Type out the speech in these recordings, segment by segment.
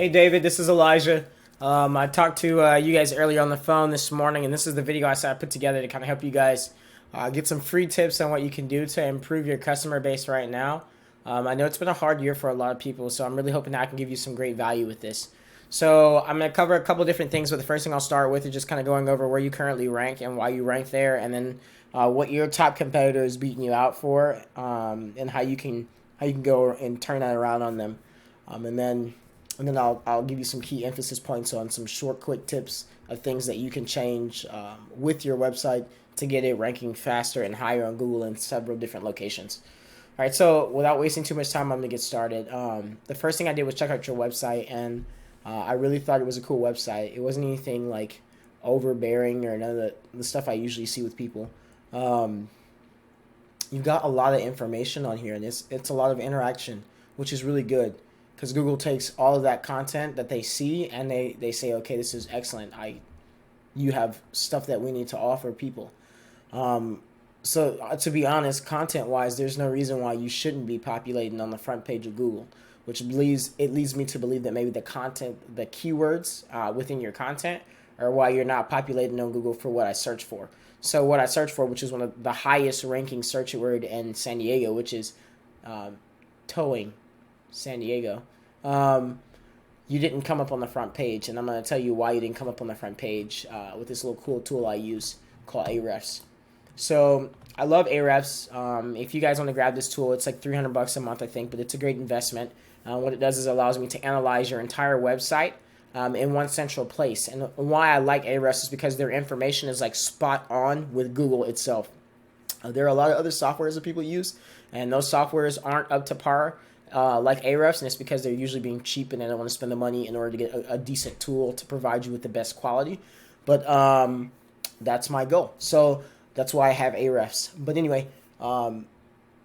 Hey David, this is Elijah. I talked to you guys earlier on the phone this morning, and this is the video I put together to kind of help you guys get some free tips on what you can do to improve your customer base right now. I know it's been a hard year for a lot of people, so I'm really hoping that I can give you some great value with this. So I'm going to cover a couple different things, but the first thing I'll start with is just kind of going over where you currently rank and why you rank there, and then what your top competitor is beating you out for, and how you can go and turn that around on them, and then I'll give you some key emphasis points on some short, quick tips of things that you can change with your website to get it ranking faster and higher on Google in several different locations. All right, so without wasting too much time, I'm going to get started. The first thing I did was check out your website, and I really thought it was a cool website. It wasn't anything like overbearing or none of the stuff I usually see with people. You've got a lot of information on here, and it's a lot of interaction, which is really good. Because Google takes all of that content that they see and they say, okay, this is excellent. You have stuff that we need to offer people. So to be honest, content-wise, there's no reason why you shouldn't be populating on the front page of Google, which leads me to believe that maybe the content, the keywords within your content are why you're not populating on Google for what I search for. So what I search for, which is one of the highest ranking search word in San Diego, which is towing San Diego, you didn't come up on the front page, and I'm going to tell you why you didn't come up on the front page with this little cool tool I use called Ahrefs. So I love Ahrefs. If you guys want to grab this tool, it's like $300 a month, I think, but it's a great investment. What it does is it allows me to analyze your entire website in one central place. And why I like Ahrefs is because their information is like spot on with Google itself. There are a lot of other softwares that people use, and those softwares aren't up to par like Ahrefs, and it's because they're usually being cheap and they don't want to spend the money in order to get a decent tool to provide you with the best quality. But that's my goal. So that's why I have Ahrefs. But anyway,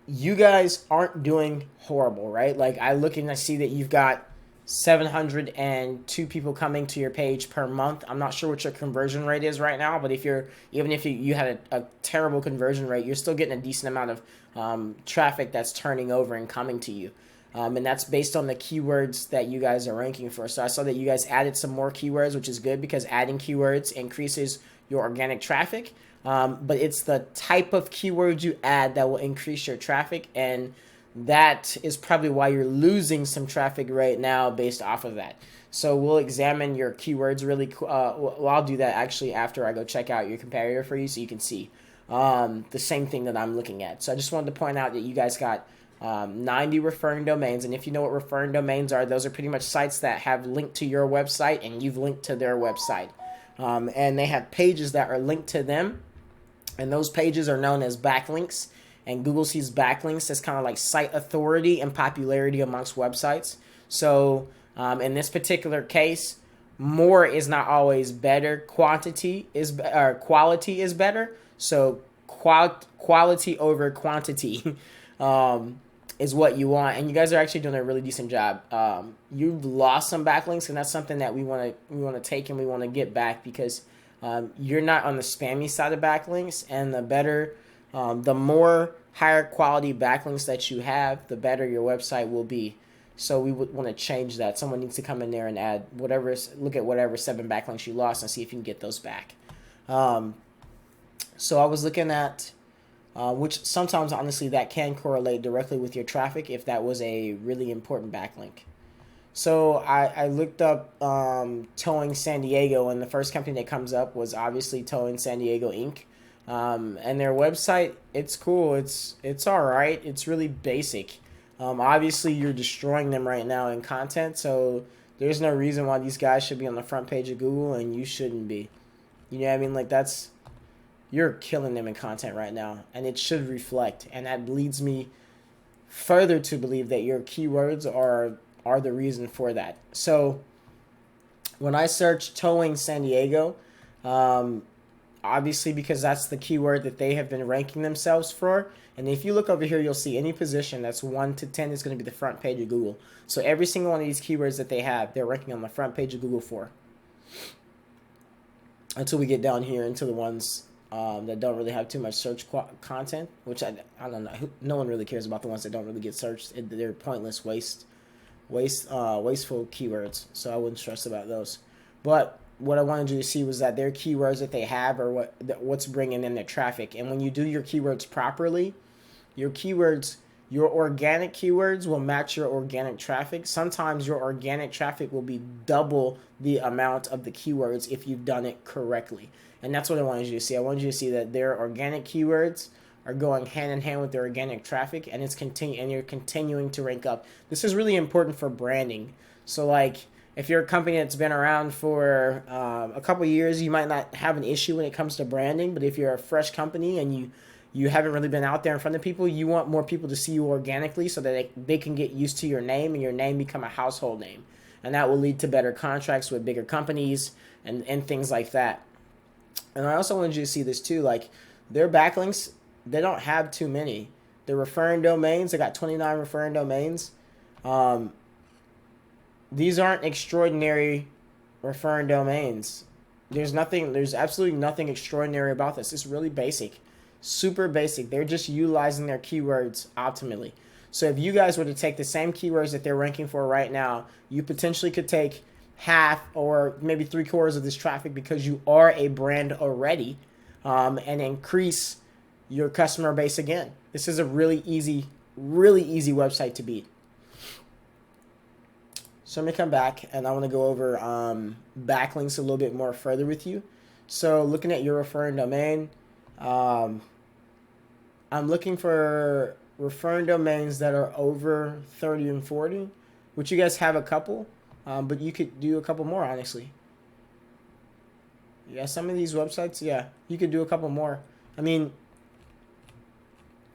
you guys aren't doing horrible, right? Like I look and I see that you've got 702 people coming to your page per month. I'm not sure what your conversion rate is right now, but even if you had a terrible conversion rate, you're still getting a decent amount of traffic that's turning over and coming to you. And that's based on the keywords that you guys are ranking for. So I saw that you guys added some more keywords, which is good because adding keywords increases your organic traffic. But it's the type of keywords you add that will increase your traffic, and that is probably why you're losing some traffic right now based off of that. So we'll examine your keywords really. Well, I'll do that actually after I go check out your comparator for you, so you can see the same thing that I'm looking at. So I just wanted to point out that you guys got 90 referring domains, and if you know what referring domains are, those are pretty much sites that have linked to your website and you've linked to their website, and they have pages that are linked to them, and those pages are known as backlinks. And Google sees backlinks as kind of like site authority and popularity amongst websites. So in this particular case, more is not always better. Quality is better. So quality over quantity is what you want. And you guys are actually doing a really decent job. You've lost some backlinks, and that's something that we want to take and we want to get back, because you're not on the spammy side of backlinks, and the more higher quality backlinks that you have, the better your website will be. So we would want to change that. Someone needs to come in there and look at whatever 7 backlinks you lost and see if you can get those back. So I was looking at, which sometimes honestly that can correlate directly with your traffic if that was a really important backlink. So I looked up Towing San Diego, and the first company that comes up was obviously Towing San Diego Inc. And their website, it's cool. It's all right. It's really basic. Obviously, you're destroying them right now in content, so there's no reason why these guys should be on the front page of Google and you shouldn't be. You know what I mean? Like you're killing them in content right now, and it should reflect. And that leads me further to believe that your keywords are the reason for that. So when I search Towing San Diego, obviously because that's the keyword that they have been ranking themselves for. And if you look over here, you'll see any position that's 1 to 10 is going to be the front page of Google. So every single one of these keywords that they have, they're ranking on the front page of Google for. Until we get down here into the ones that don't really have too much search content, which I don't know. No one really cares about the ones that don't really get searched. They're pointless waste wasteful keywords. So I wouldn't stress about those. But what I wanted you to see was that their keywords that they have are what's bringing in their traffic. And when you do your keywords properly, your keywords, your organic keywords will match your organic traffic. Sometimes your organic traffic will be double the amount of the keywords if you've done it correctly. And that's what I wanted you to see. I wanted you to see that their organic keywords are going hand in hand with their organic traffic, and you're continuing to rank up. This is really important for branding. So like, if you're a company that's been around for a couple of years, you might not have an issue when it comes to branding. But if you're a fresh company and you haven't really been out there in front of people, you want more people to see you organically so that they can get used to your name and your name become a household name. And that will lead to better contracts with bigger companies and things like that. And I also wanted you to see this too, like their backlinks, they don't have too many. They're referring domains. They got 29 referring domains. These aren't extraordinary referring domains. There's absolutely nothing extraordinary about this. It's really basic, super basic. They're just utilizing their keywords optimally. So if you guys were to take the same keywords that they're ranking for right now, you potentially could take half or maybe 3/4 of this traffic because you are a brand already, and increase your customer base again. This is a really easy website to beat. So I'm going to come back and I want to go over backlinks a little bit more further with you. So looking at your referring domain, I'm looking for referring domains that are over 30 and 40, which you guys have a couple, but you could do a couple more, honestly. Yeah, some of these websites, yeah, you could do a couple more. I mean,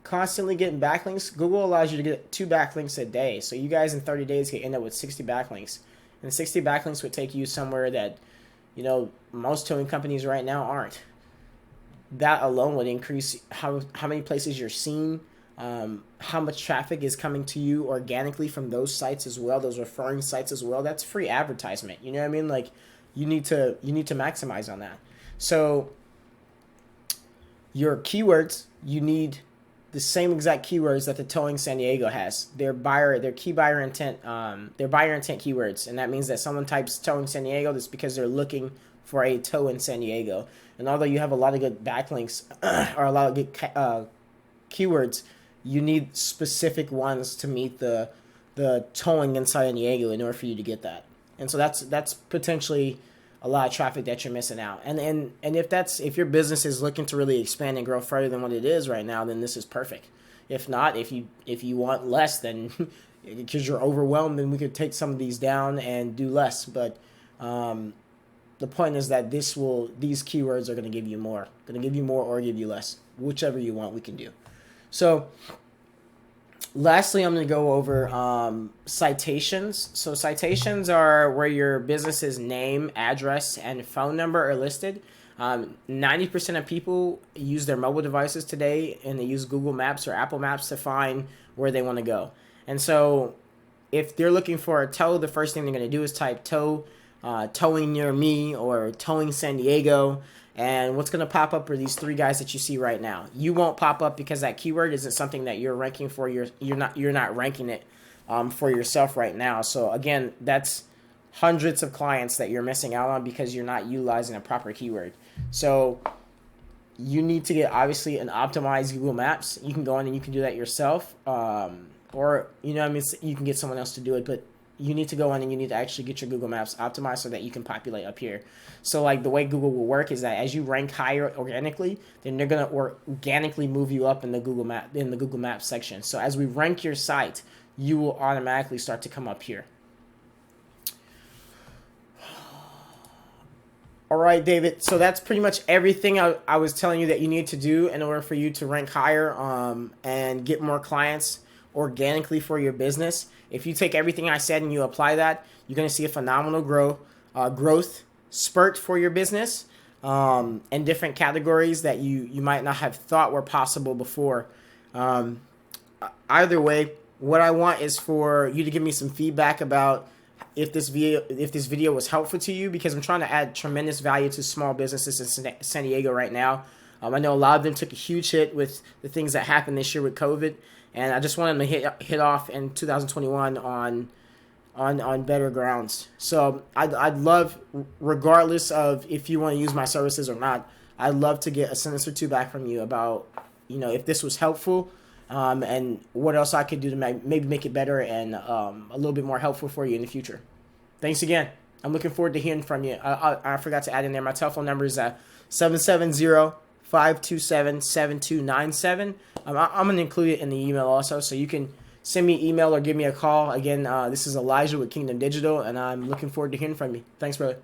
constantly getting backlinks, Google allows you to get 2 backlinks a day. So you guys in 30 days could end up with 60 backlinks. And 60 backlinks would take you somewhere that, most towing companies right now aren't. That alone would increase how many places you're seen, how much traffic is coming to you organically from those sites as well, those referring sites as well. That's free advertisement. You know what I mean? Like you need to maximize on that. So your keywords, you need the same exact keywords that the Towing San Diego has. Their buyer intent keywords, and that means that someone types Towing San Diego, that's because they're looking for a tow in San Diego. And although you have a lot of good backlinks or a lot of good keywords, you need specific ones to meet the towing in San Diego in order for you to get that. And so that's potentially a lot of traffic that you're missing out. And if your business is looking to really expand and grow further than what it is right now, then this is perfect. If not, if you want less, then because you're overwhelmed, then we could take some of these down and do less. But the point is that these keywords are going to give you more, or give you less, whichever you want, we can do. So lastly, I'm going to go over citations. So citations are where your business's name, address, and phone number are listed. 90% of people use their mobile devices today, and they use Google Maps or Apple Maps to find where they want to go. And so if they're looking for a tow, the first thing they're going to do is type tow, towing near me, or towing San Diego. And what's going to pop up are these 3 guys that you see right now. You won't pop up because that keyword isn't something that you're ranking for. You're not ranking it for yourself right now. So again, that's hundreds of clients that you're missing out on because you're not utilizing a proper keyword. So you need to get obviously an optimized Google Maps. You can go in and you can do that yourself, or you can get someone else to do it, but you need to go in and you need to actually get your Google Maps optimized so that you can populate up here. So like the way Google will work is that as you rank higher organically, then they're going to organically move you up in the Google Maps section. So as we rank your site, you will automatically start to come up here. All right, David. So that's pretty much everything I was telling you that you need to do in order for you to rank higher and get more clients organically for your business. If you take everything I said and you apply that, you're going to see a phenomenal growth spurt for your business in different categories that you might not have thought were possible before. Either way, what I want is for you to give me some feedback about if this video was helpful to you, because I'm trying to add tremendous value to small businesses in San Diego right now. I know a lot of them took a huge hit with the things that happened this year with COVID, and I just want them to hit off in 2021 on on better grounds. So I'd love, regardless of if you want to use my services or not, I'd love to get a sentence or two back from you about, if this was helpful, and what else I could do to maybe make it better and a little bit more helpful for you in the future. Thanks again. I'm looking forward to hearing from you. I forgot to add in there, my telephone number is 770-527-7297. I'm going to include it in the email also, so you can send me an email or give me a call. Again, this is Elijah with Kingdom Digital, and I'm looking forward to hearing from you. Thanks, brother.